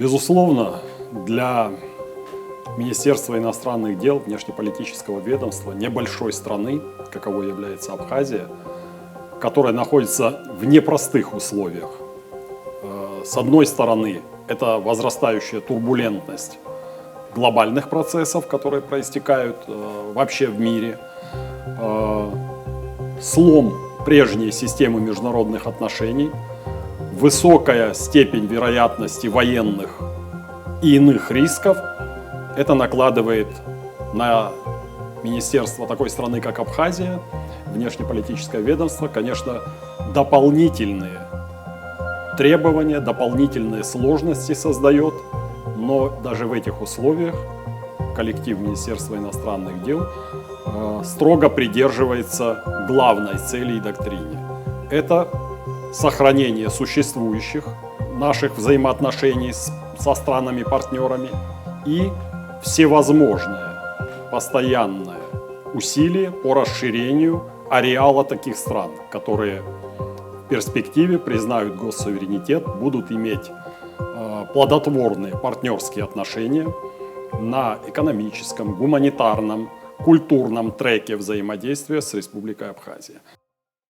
Безусловно, для Министерства иностранных дел, внешнеполитического ведомства небольшой страны, каковой является Абхазия, которая находится в непростых условиях. С одной стороны, это возрастающая турбулентность глобальных процессов, которые проистекают вообще в мире, слом прежней системы международных отношений, высокая степень вероятности военных и иных рисков. Это накладывает на министерство такой страны, как Абхазия, внешнеполитическое ведомство, конечно, дополнительные требования, дополнительные сложности создает, но даже в этих условиях коллектив Министерства иностранных дел строго придерживается главной цели и доктрине. Это сохранение существующих наших взаимоотношений со странами-партнерами и всевозможное постоянное усилие по расширению ареала таких стран, которые в перспективе признают госсуверенитет, будут иметь плодотворные партнерские отношения на экономическом, гуманитарном, культурном треке взаимодействия с Республикой Абхазия.